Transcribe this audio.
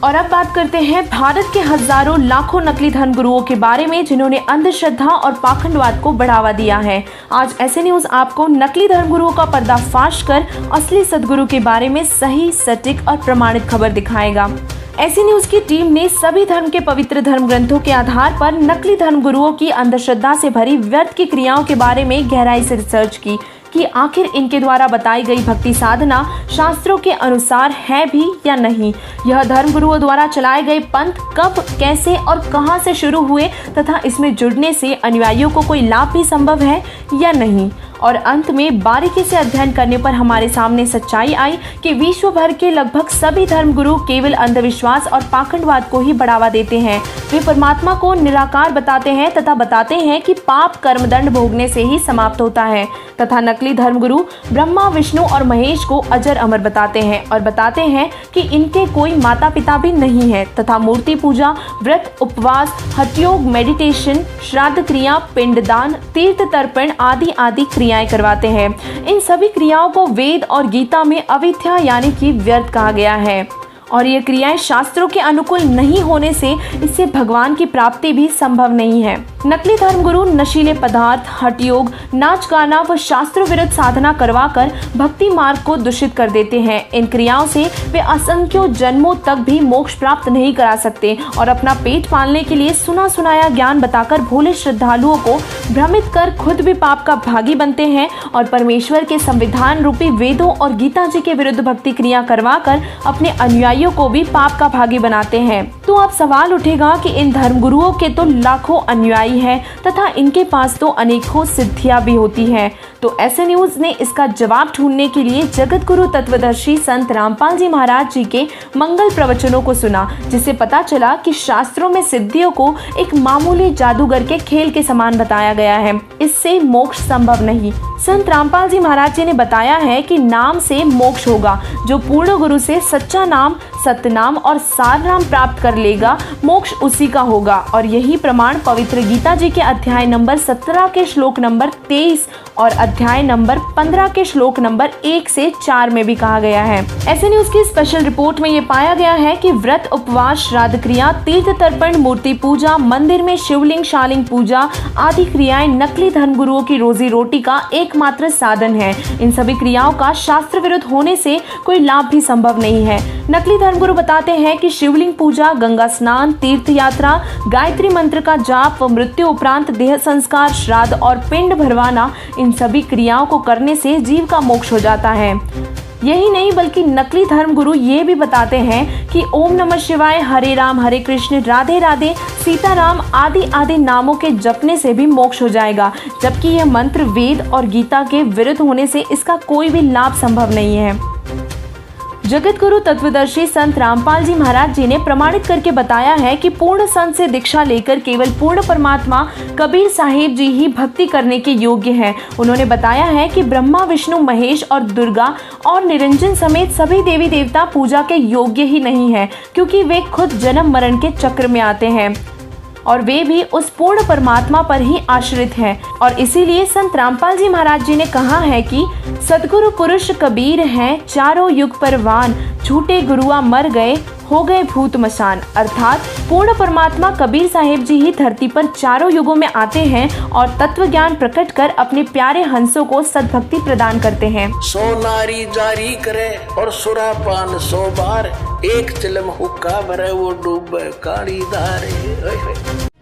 और अब बात करते हैं भारत के हजारों लाखों नकली धर्मगुरुओं के बारे में जिन्होंने अंधश्रद्धा और पाखंडवाद को बढ़ावा दिया है। आज ऐसे न्यूज आपको नकली धर्मगुरुओं का पर्दाफाश कर असली सदगुरु के बारे में सही, सटीक और प्रमाणित खबर दिखाएगा। ऐसी न्यूज की टीम ने सभी धर्म के पवित्र धर्म ग्रंथों के आधार पर नकली धर्मगुरुओं की अंधश्रद्धा से भरी व्यर्थ की क्रियाओं के बारे में गहराई से रिसर्च की कि आखिर इनके द्वारा बताई गई भक्ति साधना शास्त्रों के अनुसार है भी या नहीं। यह धर्मगुरुओं द्वारा चलाए गए पंथ कब, कैसे और कहां से शुरू हुए तथा इसमें जुड़ने से अनुयायियों को कोई लाभ भी संभव है या नहीं। और अंत में बारीकी से अध्ययन करने पर हमारे सामने सच्चाई आई कि विश्व भर के लगभग सभी धर्मगुरु केवल अंधविश्वास और पाखंडवाद को ही बढ़ावा देते हैं। वे परमात्मा को निराकार बताते हैं तथा बताते हैं कि पाप कर्मदंड भोगने से ही समाप्त होता है तथा नकली धर्मगुरु ब्रह्मा, विष्णु और महेश को अजर अमर बताते हैं और बताते हैं कि इनके कोई माता पिता भी नहीं है तथा मूर्ति पूजा, व्रत, उपवास, हठयोग, मेडिटेशन, श्राद्ध क्रिया, पिंडदान, तीर्थ तर्पण आदि आदि क्रियाएं करवाते हैं। इन सभी क्रियाओं को वेद और गीता में अविद्या यानी कि व्यर्थ कहा गया है और ये क्रियाएं शास्त्रों के अनुकूल नहीं होने से इससे भगवान की प्राप्ति भी संभव नहीं है। नकली धर्मगुरु नशीले पदार्थ, हठयोग, नाच गाना व शास्त्र विरुद्ध साधना करवाकर भक्ति मार्ग को दूषित कर देते हैं। इन क्रियाओं से वे असंख्यों जन्मों तक भी मोक्ष प्राप्त नहीं करा सकते और अपना पेट पालने के लिए सुना सुनाया ज्ञान बताकर भोले श्रद्धालुओं को भ्रमित कर खुद भी पाप का भागी बनते हैं और परमेश्वर के संविधान रूपी वेदों और गीता जी के विरुद्ध भक्ति क्रिया करवाकर अपने अनुयायियों को भी पाप का भागी बनाते हैं। तो अब सवाल उठेगा कि इन धर्मगुरुओं के तो लाखों अनुयायी हैं तथा इनके पास तो अनेकों सिद्धियां भी होती हैं। तो ऐसे न्यूज ने इसका जवाब ढूंढने के लिए जगत गुरु तत्वदर्शी संत रामपाल जी महाराज जी के मंगल प्रवचनों को सुना, जिससे पता चला कि शास्त्रों में सिद्धियों को एक मामूली जादूगर के खेल के समान बताया गया है। इससे मोक्ष संभव नहीं। संत रामपाल जी महाराज जी ने बताया है कि नाम से मोक्ष होगा। जो पूर्ण गुरु से सच्चा नाम, सतनाम और सार नाम प्राप्त कर लेगा, मोक्ष उसी का होगा। और यही प्रमाण पवित्र गीता जी के अध्याय नंबर 17 के श्लोक नंबर 23 और अध्याय नंबर 15 के श्लोक नंबर 1 से 4 में भी कहा गया है। ऐसे न्यूज की स्पेशल रिपोर्ट में ये पाया गया है कि व्रत, उपवास, श्राद्ध क्रिया, तीर्थ तर्पण, मूर्ति पूजा, मंदिर में शिवलिंग, शालिंग पूजा आदि क्रियाएं नकली धर्मगुरुओं की रोजी रोटी का एकमात्र साधन है। इन सभी क्रियाओं का शास्त्र विरुद्ध होने से कोई लाभ भी संभव नहीं है। नकली धर्मगुरु बताते हैं कि शिवलिंग पूजा, गंगा स्नान, तीर्थ यात्रा, गायत्री मंत्र का जाप व मृत्यु उपरांत देह संस्कार, श्राद्ध और पिंड भरवाना, इन सभी क्रियाओं को करने से जीव का मोक्ष हो जाता है। यही नहीं बल्कि नकली धर्मगुरु ये भी बताते हैं कि ओम नमः शिवाय, हरे राम, हरे कृष्ण, राधे राधे, सीताराम आदि आदि नामों के जपने से भी मोक्ष हो जाएगा, जबकि यह मंत्र वेद और गीता के विरुद्ध होने से इसका कोई भी लाभ संभव नहीं है। जगत गुरु तत्वदर्शी संत रामपाल जी महाराज जी ने प्रमाणित करके बताया है कि पूर्ण संत से दीक्षा लेकर केवल पूर्ण परमात्मा कबीर साहिब जी ही भक्ति करने के योग्य हैं। उन्होंने बताया है कि ब्रह्मा, विष्णु, महेश और दुर्गा और निरंजन समेत सभी देवी देवता पूजा के योग्य ही नहीं है, क्योंकि वे खुद जन्म मरण के चक्र में आते हैं और वे भी उस पूर्ण परमात्मा पर ही आश्रित हैं। और इसीलिए संत रामपाल जी महाराज जी ने कहा है कि सदगुरु पुरुष कबीर हैं चारों युग परवान, झूठे गुरुआ मर गए, हो गए भूत मसान। अर्थात पूर्ण परमात्मा कबीर साहिब जी ही धरती पर चारों युगों में आते हैं और तत्व ज्ञान प्रकट कर अपने प्यारे हंसों को सद्भक्ति प्रदान करते हैं। 100 नारी जारी करे और सुरापान 100 बार, एक चिलम हुक्का भरे वो डूबे काली धारे।